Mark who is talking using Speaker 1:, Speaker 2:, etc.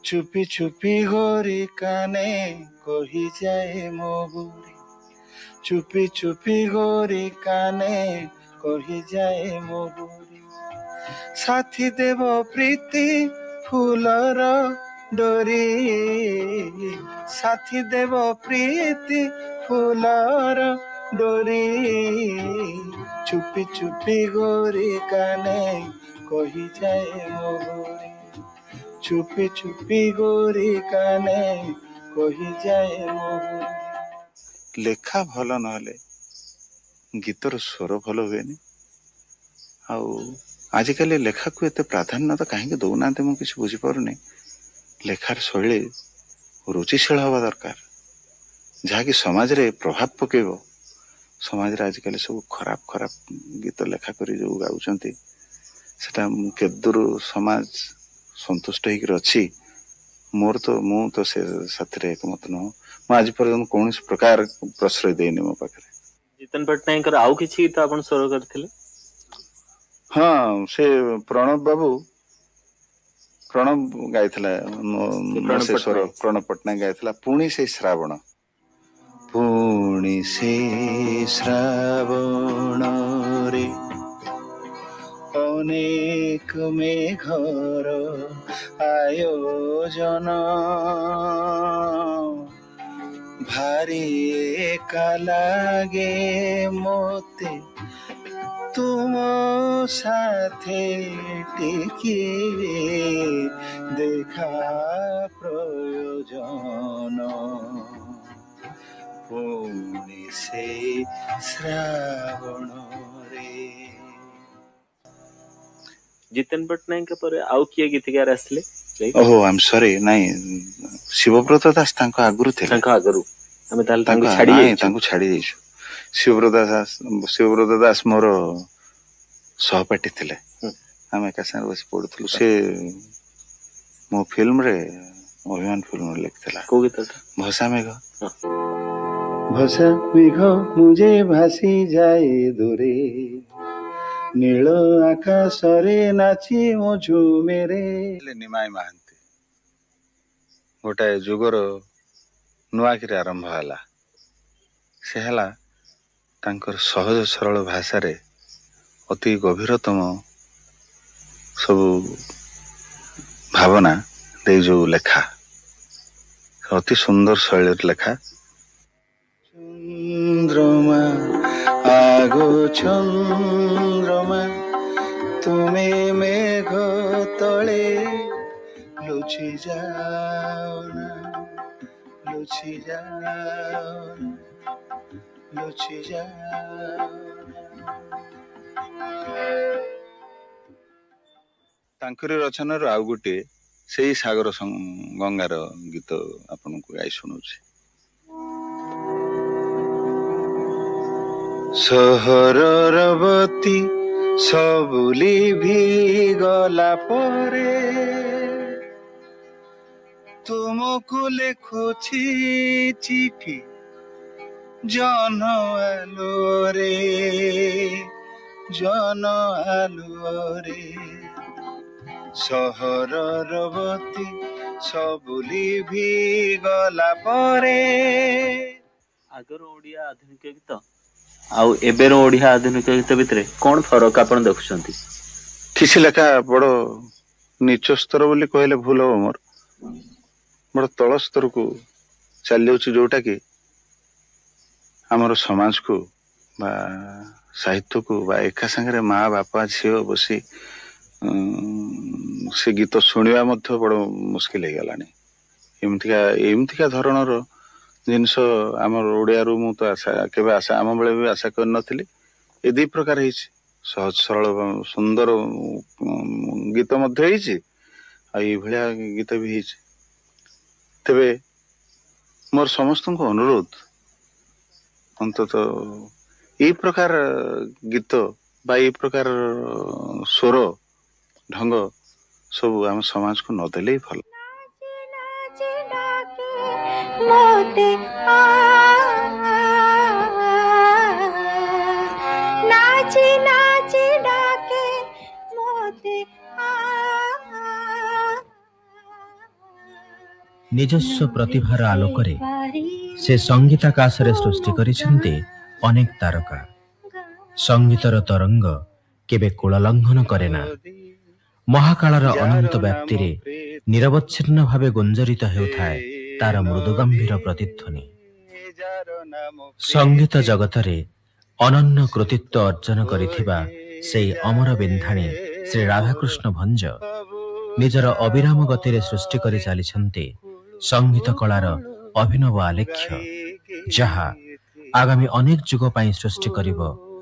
Speaker 1: चुपी चुपी गोरी काने कही जाए मो बुरी चुपी चुपी गोरी काने कही जाए मो बुरी साथी देव प्रीति फूलर डोरी साथी देव प्रीति फूलर डोरी चुपी चुपी गोरी काने कही जाए मो गोरी चुपी चुपी गोरी काने कही जाए मो गोरी। लेखा भल नहले गीतर स्वर भल हुएनि आउ आजिकाली लेखा को एते प्राधान्यता कहीं दौना मुझे किसी बुझीपारुनी लेखार शैली रुचिशील हवा दरकार जहाँकि समाज रे प्रभाव पकेब समाज रे आजिकाली सब खराब खराब गीत लेखा करी जो गाउचंती सेटा केदूर समाज संतुष्ट होकर अच्छी मोर तो मु तो से साथी एकमत नुह मैं आज पर्यटन कौन प्रकार प्रश्रय देनी मो पाखे।
Speaker 2: जितन पट्टनायक आउ किछि गीत आपण स्वर करथिले?
Speaker 1: हाँ से प्रणव बाबू प्रणव गाइथिला प्रणव पट्टनायक गाइथिला पुणी से श्रावण पुणी से श्रावण रे अनेक मेघर आयोजन भारी एका लागे मोते तुम साथे टिके देखा प्रयोजन पुणी से श्रावण रे।
Speaker 2: जितेन पट्टनायक पर आउ किए गीतकार आसले?
Speaker 1: ओहो आई एम सॉरी नहीं शिवब्रत दास तांको आगुरु थे तांको आगुरु
Speaker 2: हमें ताल तांको छाडी जाई
Speaker 1: तांको छाडी जाईछु। शिवब्रत दास मोर सहपाठी थिले हम एका संग बस पढुथलु से मो फिल्म रे अभिमान फिल्म रे लिखथिला
Speaker 2: को गीत
Speaker 1: भसा मेघ मुझे भासी जाए दूरे नील आकाश रे नाची मो झुमेरे निमाई महांती गोटाए जुगर नुआकिरी आरंभ होला से हला तांकर सहज सरल भाषा रे अति गभीरतम सब भावना दे जो लेखा अति सुंदर शैली लेखा। चंद्रमा आगो चंद्रमा तुम्हें मेघ तले लुचि जाओ ना लुचि जाओ लुचि जाओ। तांकरी रचनार आउ गोटे से सागर गंगार गीत आपन को गाई सुनुछि। सहरर बती सबुली भी गला परे तुमको लेखुछि चिठी जन आलोरे जन आलोरे सहरर बती सबुली भी गला परे।
Speaker 2: आगर ओडिया आधुनिक गीत आउ एबेर ओडिया आधुनिक गीत भितरे कोन फरक आपण देखुछंती?
Speaker 1: किसी लेखा बड़ नीच स्तर बोली कहले भूल हो मोर बड़ तल स्तर को चल जाउछि जोटा कि हमर समाज को बा साहित्य को बा एका संगे माँ बापा झियो बसी से गीत शुणा मध्य बड़ मुस्किल हो गलानी एमतिका धरणर जिनस आमर ओडिया रु मु तो आशा केबे आशा आम बेले भी आशा कर नथिली ए दी प्रकार हिच सहज सरल सुंदर गीत मध्य हिच आ ए भलिया गीत भी हिच। तबे मोर समस्त को अनुरोध अंतत ए प्रकार गीत बा ए प्रकार स्वर ढंग सब आम समाज को न देले भल।
Speaker 3: मोते नाची नाची डाके मोते
Speaker 4: ନିଜସ୍ୱ ପ୍ରତିଭାର ଆଲୋକରେ ସେ ସଙ୍ଗୀତାକାଶରେ ସୃଷ୍ଟି କରିଛନ୍ତି ଅନେକ ତାରକା। ସଙ୍ଗୀତର ତରଙ୍ଗ କେବେ କୂଳ ଲଙ୍ଘନ କରେ ନା। ମହାକାଳର ଅନନ୍ତ ବ୍ୟାପ୍ତିରେ ନିରବଚ୍ଛିନ୍ନ ଭାବେ ଗୁଞ୍ଜରିତ ହେଉଥାଏ ତାର ମୃଦୁ ଗମ୍ଭୀର ପ୍ରତିଧ୍ୱନି। ସଙ୍ଗୀତ ଜଗତରେ ଅନନ୍ୟ କୃତିତ୍ୱ ଅର୍ଜନ କରିଥିବା ସେହି ଅମର ବିନ୍ଧାଣୀ ଶ୍ରୀ ରାଧାକୃଷ୍ଣ ଭଞ୍ଜ ନିଜର ଅବିରାମ ଗତିରେ ସୃଷ୍ଟି କରି ଚାଲିଛନ୍ତି ସଙ୍ଗୀତ କଳାର ଅଭିନବ ଆଲେଖ୍ୟ, ଯାହା ଆଗାମୀ ଅନେକ ଯୁଗ ପାଇଁ ସୃଷ୍ଟି କରିବ